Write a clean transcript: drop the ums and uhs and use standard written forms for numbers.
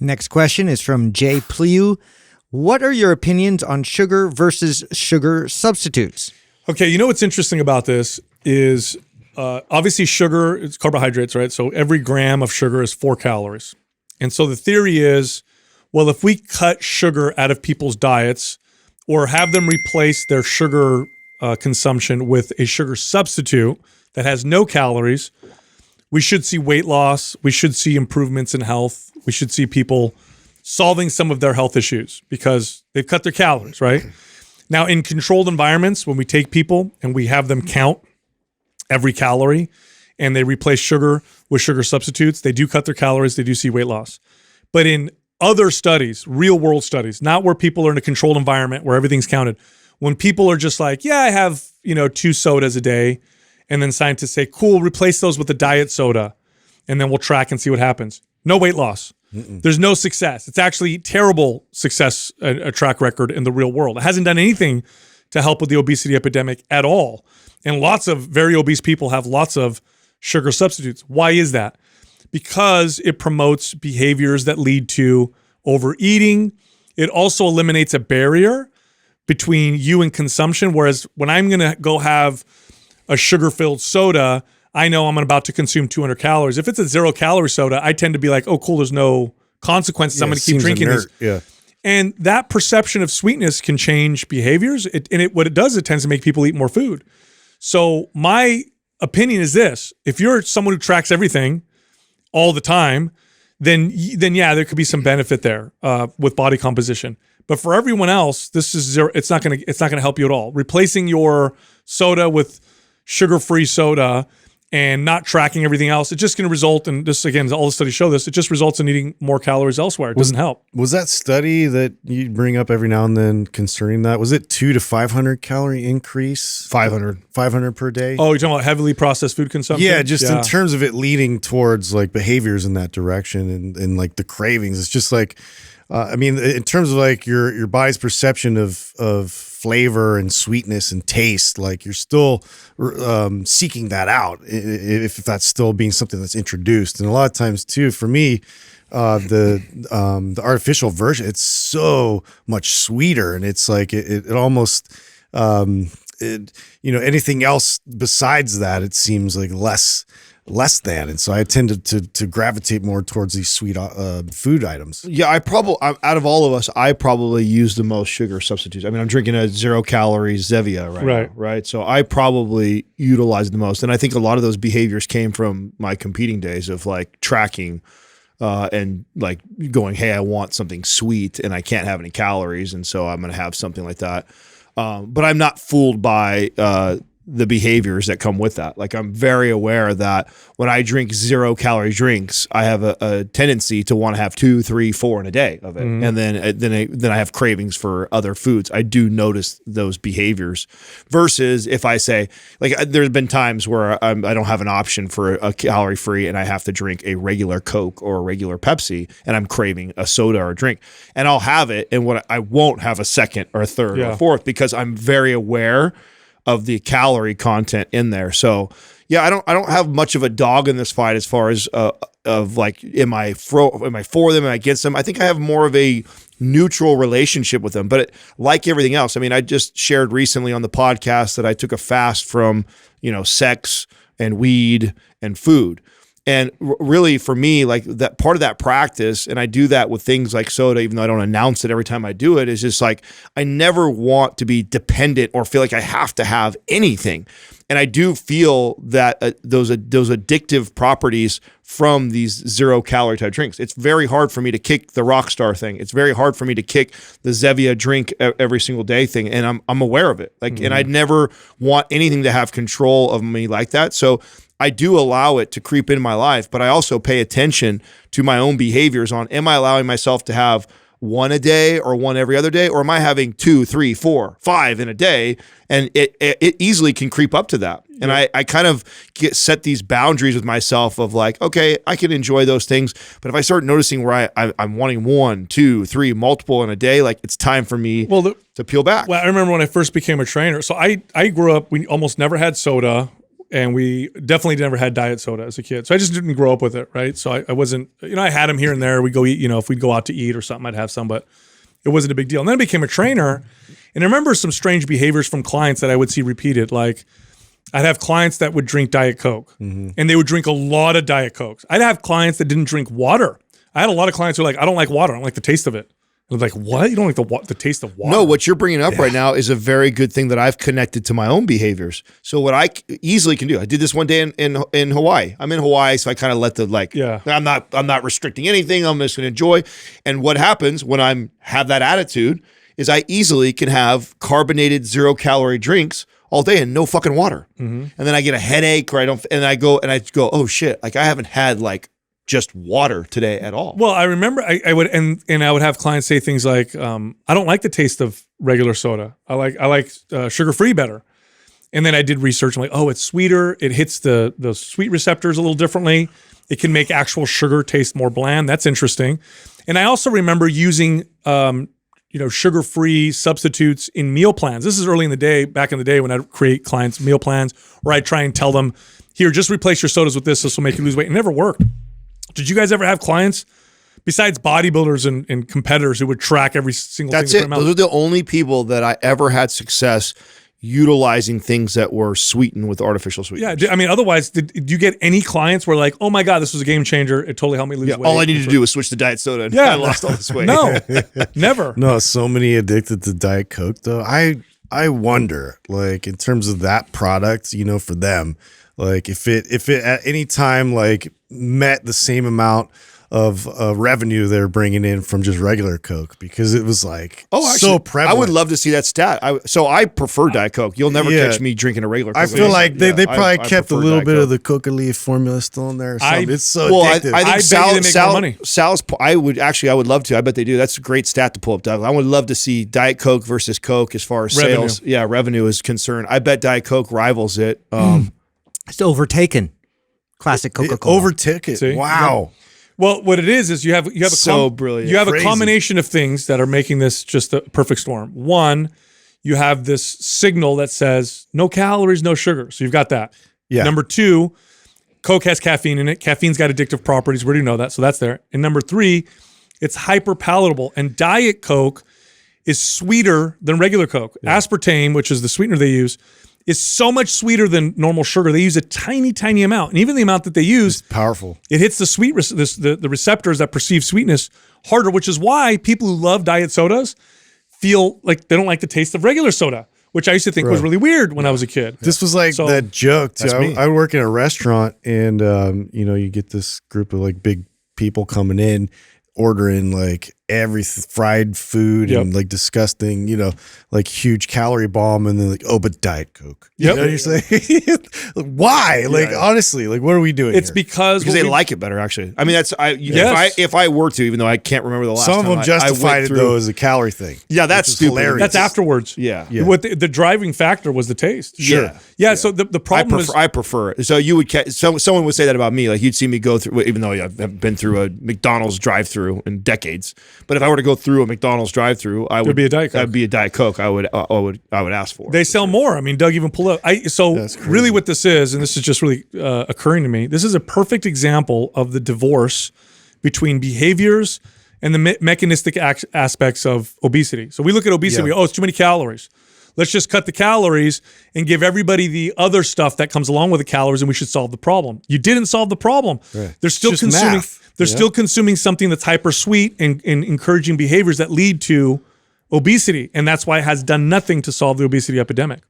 Next question is from Jay Pliu. What are your opinions on sugar versus sugar substitutes? Okay, you know what's interesting about this is obviously sugar, it's carbohydrates, right? So every gram of sugar is 4 calories. And so the theory is, well, if we cut sugar out of people's diets or have them replace their sugar consumption with a sugar substitute that has no calories, we should see weight loss. We should see improvements in health. We should see people solving some of their health issues because they've cut their calories, right? Now, in controlled environments, when we take people and we have them count every calorie and they replace sugar with sugar substitutes, they do cut their calories, they do see weight loss. But in other studies, real world studies, not where people are in a controlled environment where everything's counted, when people are just like, yeah, I have, 2 sodas a day, and then scientists say, cool, replace those with a diet soda, and then we'll track and see what happens. No weight loss. There's no success. It's actually terrible success, a track record in the real world. It hasn't done anything to help with the obesity epidemic at all. And lots of very obese people have lots of sugar substitutes. Why is that? Because it promotes behaviors that lead to overeating. It also eliminates a barrier between you and consumption. Whereas when I'm going to go have a sugar-filled soda, I know I'm about to consume 200 calories. If it's a 0-calorie soda, I tend to be like, oh, cool, there's no consequences. I'm going to keep drinking this. Yeah. And that perception of sweetness can change behaviors. What it does, it tends to make people eat more food. So my opinion is this: if you're someone who tracks everything all the time, then yeah, there could be some benefit there with body composition. But for everyone else, this is zero. It's not gonna help you at all. Replacing your soda with sugar-free soda and not tracking everything else, it's just going to result in this. Again, all the studies show this. It just results in eating more calories elsewhere. It doesn't help. Was that study that you bring up every now and then concerning that? Was it 200 to 500 calorie increase? 500 per day. Oh, you're talking about heavily processed food consumption? Yeah, just in terms of it leading towards like behaviors in that direction and like the cravings. It's just like, in terms of like your body's perception of flavor and sweetness and taste, like you're still seeking that out if that's still being something that's introduced. And a lot of times too, for me, the artificial version, it's so much sweeter, and it's like it almost anything else besides that, it seems like less than. And so I tend to gravitate more towards these sweet food items. Yeah, out of all of us, I probably use the most sugar substitutes. I mean, I'm drinking a 0-calorie Zevia right now, right? So I probably utilize the most. And I think a lot of those behaviors came from my competing days of like tracking and like going, hey, I want something sweet and I can't have any calories, and so I'm going to have something like that. But I'm not fooled by the behaviors that come with that. Like, I'm very aware that when I drink 0-calorie drinks, I have a tendency to want to have 2, 3, 4 in a day of it. Mm-hmm. And then I have cravings for other foods. I do notice those behaviors versus if I say, like, there's been times where I don't have an option for a calorie free and I have to drink a regular Coke or a regular Pepsi and I'm craving a soda or a drink, and I'll have it. And I won't have a second or a third or a fourth because I'm very aware of the calorie content in there. So yeah, I don't have much of a dog in this fight as far as of like, am I for them, am I against them? I think I have more of a neutral relationship with them. But like everything else, I mean, I just shared recently on the podcast that I took a fast from, sex and weed and food. And really, for me, like, that part of that practice, and I do that with things like soda, even though I don't announce it every time I do it, is just like, I never want to be dependent or feel like I have to have anything. And I do feel that those addictive properties from these 0-calorie type drinks. It's very hard for me to kick the Rockstar thing. It's very hard for me to kick the Zevia drink every single day thing. And I'm aware of it. Like, and I'd never want anything to have control of me like that. So I do allow it to creep into my life, but I also pay attention to my own behaviors on, am I allowing myself to have one a day or one every other day? Or am I having 2, 3, 4, 5 in a day? And it easily can creep up to that. And I kind of set these boundaries with myself of like, okay, I can enjoy those things. But if I start noticing where I'm wanting 1, 2, 3, multiple in a day, like, it's time for me to peel back. Well, I remember when I first became a trainer. So I grew up, we almost never had soda. and we definitely never had diet soda as a kid. So I just didn't grow up with it, right? So I wasn't, I had them here and there. We'd go eat, if we'd go out to eat or something, I'd have some, but it wasn't a big deal. And then I became a trainer, and I remember some strange behaviors from clients that I would see repeated. Like I'd have clients that would drink Diet Coke, and they would drink a lot of Diet Cokes. I'd have clients that didn't drink water. I had a lot of clients who were like, I don't like water. I don't like the taste of it. I was like, what? You don't like the taste of water? No, what you're bringing up right now is a very good thing that I've connected to my own behaviors. So what I easily can do, I did this one day in Hawaii. I'm in Hawaii, so I kind of let I'm not restricting anything. I'm just going to enjoy. And what happens when I have that attitude is I easily can have carbonated 0-calorie drinks all day and no fucking water. And then I get a headache, or I go, oh shit, like I haven't had like just water today at all. Well, I remember I would and I would have clients say things like, I don't like the taste of regular soda. I like sugar-free better. And then I did research. I'm like, oh, it's sweeter. It hits the sweet receptors a little differently. It can make actual sugar taste more bland. That's interesting. And I also remember using sugar-free substitutes in meal plans. This is early in the day, back in the day when I'd create clients meal plans, where I'd try and tell them, here, just replace your sodas with this. This will make you lose weight. It never worked. Did you guys ever have clients, besides bodybuilders and competitors, who would track every single thing? That's it. Those are the only people that I ever had success utilizing things that were sweetened with artificial sweeteners. Yeah, I mean, otherwise, did you get any clients where like, oh my God, this was a game changer. It totally helped me lose weight. All I needed to do was switch to diet soda, and I lost all this weight. No, never. No, so many addicted to Diet Coke though. I wonder, like, in terms of that product, for them, like if it at any time like met the same amount of revenue they're bringing in from just regular Coke, because it was like so prevalent. I would love to see that stat. I prefer Diet Coke. You'll never catch me drinking a regular Coke. I feel like they probably kept a little bit of the Coca Leaf formula still in there or something. It's so addictive. I think bet you they make more money. Sal's, I would love to. I bet they do. That's a great stat to pull up, Doug. I would love to see Diet Coke versus Coke as far as revenue. Sales. Yeah, revenue is concerned. I bet Diet Coke rivals it. It's overtaken. Classic Coca-Cola. Overtook it. See? Wow. Well, what it is you have a brilliant. You have Crazy. a combination of things that are making this just a perfect storm. One, you have this signal that says no calories, no sugar. So you've got that. Yeah. Number two, Coke has caffeine in it. Caffeine's got addictive properties. We already know that. So that's there. And number three, it's hyper palatable. And Diet Coke is sweeter than regular Coke. Yeah. Aspartame, which is the sweetener they use, is so much sweeter than normal sugar. They use a tiny, tiny amount. And even the amount that they use, it's powerful. It hits the sweet the receptors that perceive sweetness harder, which is why people who love diet sodas feel like they don't like the taste of regular soda, which I used to think was really weird when I was a kid. This was like that joke. Too. I work in a restaurant, and you get this group of like big people coming in, ordering like every fried food and like disgusting, like huge calorie bomb, and then like, oh, but Diet Coke. Yep. You're saying, why? Like, honestly, like, what are we doing? It's here? because they like it better, actually. I mean, that's if I were to, even though I can't remember the last time. Some of them justified it though as a calorie thing. Yeah, that's stupid. Hilarious. That's afterwards. Yeah. What the driving factor was the taste. Sure. Yeah. So the problem I prefer it. So you would someone would say that about me. Like you'd see me go through, even though I've been through a McDonald's drive-through in decades. But if I were to go through a McDonald's drive-through, I would be a Diet Coke. I'd be a Diet Coke. I would ask for. They sell more. I mean, Doug even pulled up. Really what this is, and this is just really occurring to me, this is a perfect example of the divorce between behaviors and the mechanistic aspects of obesity. So we look at obesity, we go, it's too many calories. Let's just cut the calories and give everybody the other stuff that comes along with the calories, and we should solve the problem. You didn't solve the problem. Right. They're still consuming. Math. They're still consuming something that's hyper sweet and encouraging behaviors that lead to obesity, and that's why it has done nothing to solve the obesity epidemic.